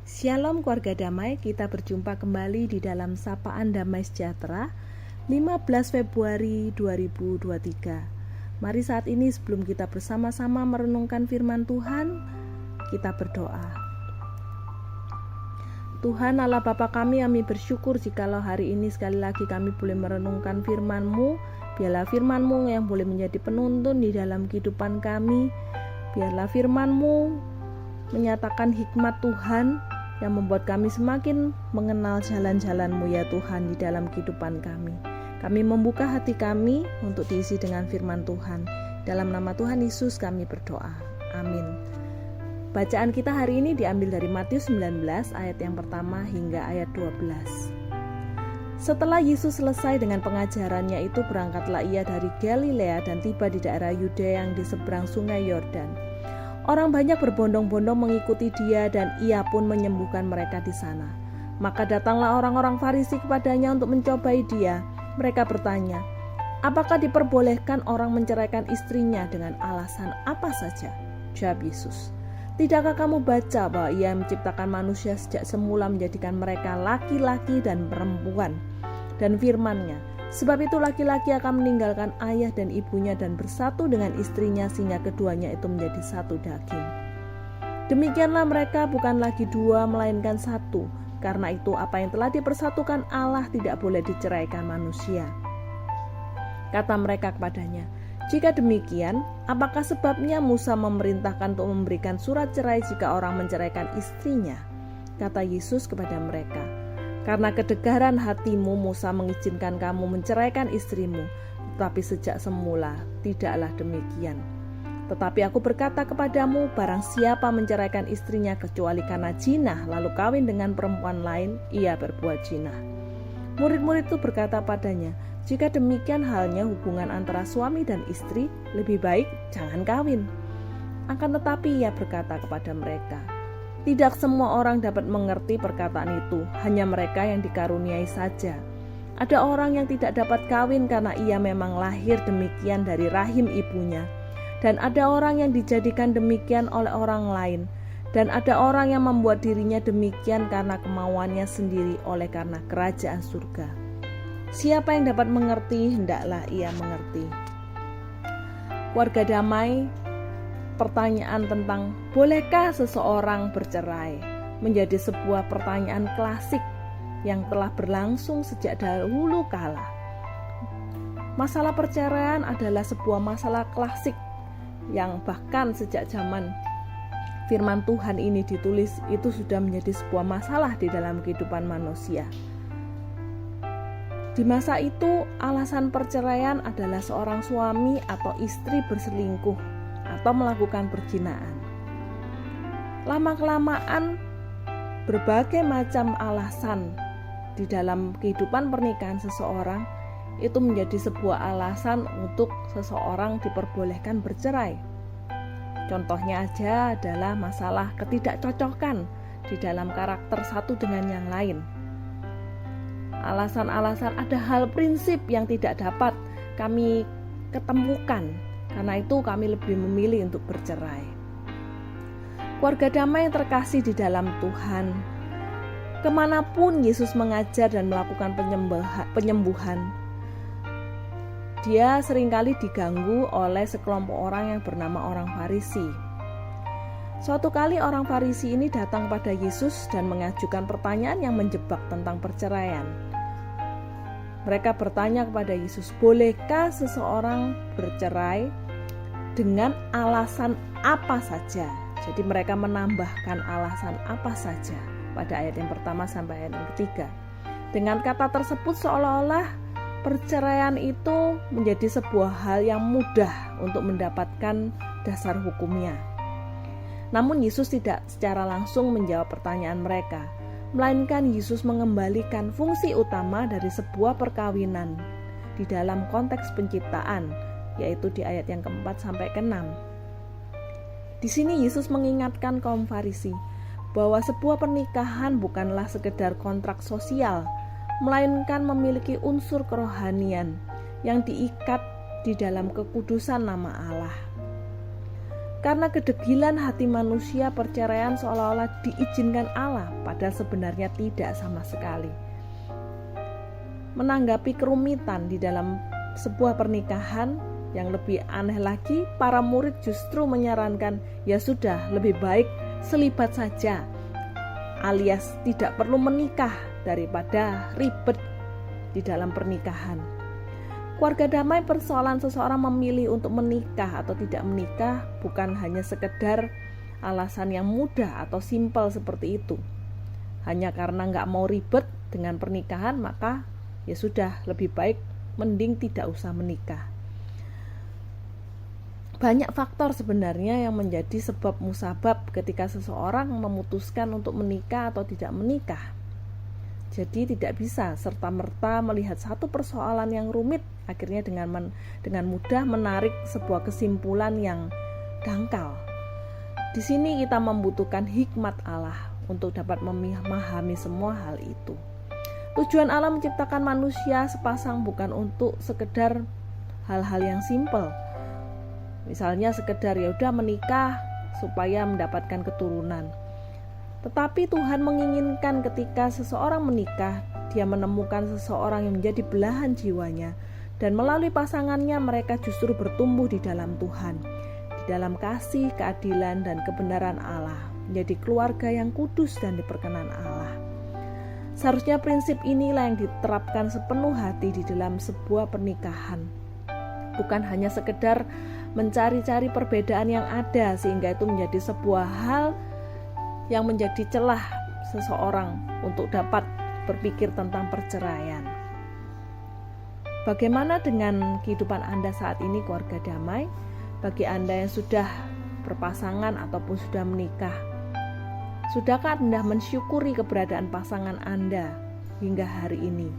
Shalom keluarga damai, kita berjumpa kembali di dalam Sapaan Damai Sejahtera 15 Februari 2023. Mari saat ini sebelum kita bersama-sama merenungkan firman Tuhan, kita berdoa. Tuhan Allah Bapa kami bersyukur jikalau hari ini sekali lagi kami boleh merenungkan firman-Mu. Biarlah firman-Mu yang boleh menjadi penuntun di dalam kehidupan kami. Biarlah firman-Mu menyatakan hikmat Tuhan yang membuat kami semakin mengenal jalan-jalan-Mu ya Tuhan di dalam kehidupan kami. Kami membuka hati kami untuk diisi dengan firman Tuhan. Dalam nama Tuhan Yesus kami berdoa. Amin. Bacaan kita hari ini diambil dari Matius 19 ayat yang pertama hingga ayat 12. Setelah Yesus selesai dengan pengajarannya itu, berangkatlah ia dari Galilea dan tiba di daerah Yudea yang di seberang sungai Yordan. Orang banyak berbondong-bondong mengikuti dia dan ia pun menyembuhkan mereka di sana. Maka datanglah orang-orang Farisi kepadanya untuk mencobai dia. Mereka bertanya, apakah diperbolehkan orang menceraikan istrinya dengan alasan apa saja? Jawab Yesus, tidakkah kamu baca bahwa ia menciptakan manusia sejak semula menjadikan mereka laki-laki dan perempuan? Dan firman-Nya, sebab itu laki-laki akan meninggalkan ayah dan ibunya dan bersatu dengan istrinya sehingga keduanya itu menjadi satu daging. Demikianlah mereka bukan lagi dua melainkan satu. Karena itu apa yang telah dipersatukan Allah tidak boleh diceraikan manusia. Kata mereka kepadanya, jika demikian, apakah sebabnya Musa memerintahkan untuk memberikan surat cerai jika orang menceraikan istrinya? Kata Yesus kepada mereka, karena kedegaran hatimu Musa mengizinkan kamu menceraikan istrimu, tetapi sejak semula tidaklah demikian. Tetapi aku berkata kepadamu, barang siapa menceraikan istrinya kecuali karena jinah lalu kawin dengan perempuan lain, ia berbuat jinah. Murid-murid itu berkata padanya, jika demikian halnya hubungan antara suami dan istri, lebih baik jangan kawin. Akan tetapi ia berkata kepada mereka, tidak semua orang dapat mengerti perkataan itu, hanya mereka yang dikaruniai saja. Ada orang yang tidak dapat kawin karena ia memang lahir demikian dari rahim ibunya. Dan ada orang yang dijadikan demikian oleh orang lain. Dan ada orang yang membuat dirinya demikian karena kemauannya sendiri oleh karena kerajaan surga. Siapa yang dapat mengerti, hendaklah ia mengerti. Keluarga damai, pertanyaan tentang bolehkah seseorang bercerai menjadi sebuah pertanyaan klasik yang telah berlangsung sejak dahulu kala. Masalah perceraian adalah sebuah masalah klasik yang bahkan sejak zaman firman Tuhan ini ditulis itu sudah menjadi sebuah masalah di dalam kehidupan manusia. Di masa itu alasan perceraian adalah seorang suami atau istri berselingkuh atau melakukan perzinahan. Lama-kelamaan berbagai macam alasan di dalam kehidupan pernikahan seseorang itu menjadi sebuah alasan untuk seseorang diperbolehkan bercerai. Contohnya aja adalah masalah ketidakcocokan di dalam karakter satu dengan yang lain. Alasan-alasan ada hal prinsip yang tidak dapat kami ketemukan. Karena itu kami lebih memilih untuk bercerai. Keluarga damai yang terkasih di dalam Tuhan, kemanapun Yesus mengajar dan melakukan penyembuhan, dia seringkali diganggu oleh sekelompok orang yang bernama orang Farisi. Suatu kali orang Farisi ini datang pada Yesus dan mengajukan pertanyaan yang menjebak tentang perceraian. Mereka bertanya kepada Yesus, bolehkah seseorang bercerai dengan alasan apa saja? Jadi mereka menambahkan alasan apa saja pada ayat yang pertama sampai ayat yang ketiga. Dengan kata tersebut seolah-olah perceraian itu menjadi sebuah hal yang mudah untuk mendapatkan dasar hukumnya. Namun Yesus tidak secara langsung menjawab pertanyaan mereka, melainkan Yesus mengembalikan fungsi utama dari sebuah perkawinan di dalam konteks penciptaan, yaitu di ayat yang keempat sampai ke-6. Di sini Yesus mengingatkan kaum Farisi bahwa sebuah pernikahan bukanlah sekedar kontrak sosial, melainkan memiliki unsur kerohanian yang diikat di dalam kekudusan nama Allah. Karena kedegilan hati manusia, perceraian seolah-olah diizinkan Allah, padahal sebenarnya tidak sama sekali. Menanggapi kerumitan di dalam sebuah pernikahan, yang lebih aneh lagi, para murid justru menyarankan, ya sudah, lebih baik selibat saja, alias tidak perlu menikah daripada ribet di dalam pernikahan. Keluarga damai persoalan seseorang memilih untuk menikah atau tidak menikah bukan hanya sekedar alasan yang mudah atau simpel seperti itu. Hanya karena nggak mau ribet dengan pernikahan, maka ya sudah, lebih baik mending tidak usah menikah. Banyak faktor sebenarnya yang menjadi sebab musabab ketika seseorang memutuskan untuk menikah atau tidak menikah. Jadi tidak bisa serta-merta melihat satu persoalan yang rumit akhirnya dengan mudah menarik sebuah kesimpulan yang dangkal. Di sini kita membutuhkan hikmat Allah untuk dapat memahami semua hal itu. Tujuan Allah menciptakan manusia sepasang bukan untuk sekedar hal-hal yang simpel. Misalnya sekedar ya udah menikah supaya mendapatkan keturunan. Tetapi Tuhan menginginkan ketika seseorang menikah, dia menemukan seseorang yang menjadi belahan jiwanya, dan melalui pasangannya mereka justru bertumbuh di dalam Tuhan, di dalam kasih, keadilan, dan kebenaran Allah, menjadi keluarga yang kudus dan diperkenan Allah. Seharusnya prinsip inilah yang diterapkan sepenuh hati di dalam sebuah pernikahan. Bukan hanya sekedar mencari-cari perbedaan yang ada sehingga itu menjadi sebuah hal yang menjadi celah seseorang untuk dapat berpikir tentang perceraian. Bagaimana dengan kehidupan Anda saat ini, keluarga damai? Bagi Anda yang sudah berpasangan ataupun sudah menikah, sudahkah Anda mensyukuri keberadaan pasangan Anda hingga hari ini?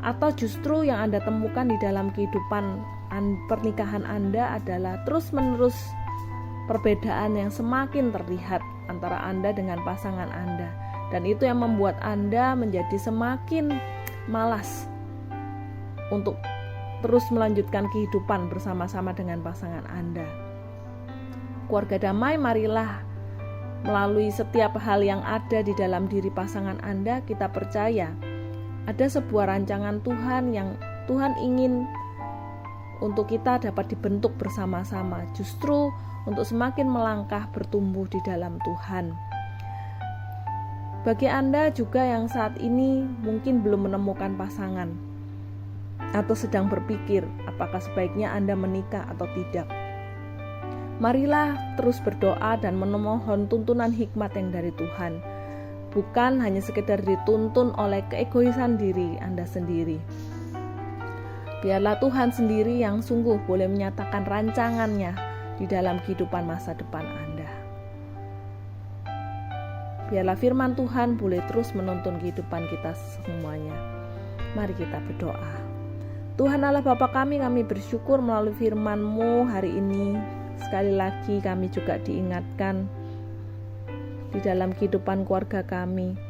Atau justru yang Anda temukan di dalam kehidupan pernikahan Anda adalah terus-menerus perbedaan yang semakin terlihat antara Anda dengan pasangan Anda, dan itu yang membuat Anda menjadi semakin malas untuk terus melanjutkan kehidupan bersama-sama dengan pasangan Anda. Keluarga damai, marilah melalui setiap hal yang ada di dalam diri pasangan Anda, kita percaya ada sebuah rancangan Tuhan yang Tuhan ingin untuk kita dapat dibentuk bersama-sama, justru untuk semakin melangkah bertumbuh di dalam Tuhan. Bagi Anda juga yang saat ini mungkin belum menemukan pasangan atau sedang berpikir apakah sebaiknya Anda menikah atau tidak, marilah terus berdoa dan memohon tuntunan hikmat yang dari Tuhan, bukan hanya sekedar dituntun oleh keegoisan diri Anda sendiri. Biarlah Tuhan sendiri yang sungguh boleh menyatakan rancangannya di dalam kehidupan masa depan Anda. Biarlah firman Tuhan boleh terus menuntun kehidupan kita semuanya. Mari kita berdoa. Tuhan Allah Bapa kami bersyukur melalui firman-Mu hari ini. Sekali lagi kami juga diingatkan di dalam kehidupan keluarga kami,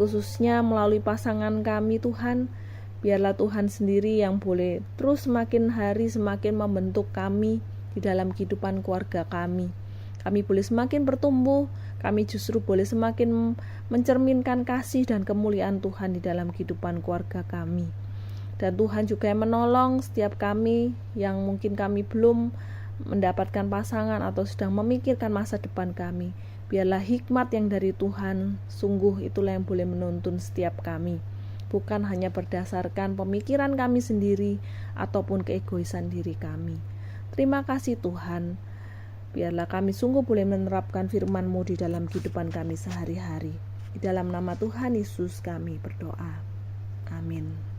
khususnya melalui pasangan kami Tuhan. Biarlah Tuhan sendiri yang boleh terus semakin hari semakin membentuk kami di dalam kehidupan keluarga kami. Kami boleh semakin bertumbuh, kami justru boleh semakin mencerminkan kasih dan kemuliaan Tuhan di dalam kehidupan keluarga kami. Dan Tuhan juga yang menolong setiap kami yang mungkin kami belum mendapatkan pasangan atau sedang memikirkan masa depan kami. Biarlah hikmat yang dari Tuhan, sungguh itulah yang boleh menuntun setiap kami. Bukan hanya berdasarkan pemikiran kami sendiri ataupun keegoisan diri kami. Terima kasih Tuhan. Biarlah kami sungguh boleh menerapkan firman-Mu di dalam kehidupan kami sehari-hari. Di dalam nama Tuhan Yesus kami berdoa. Amin.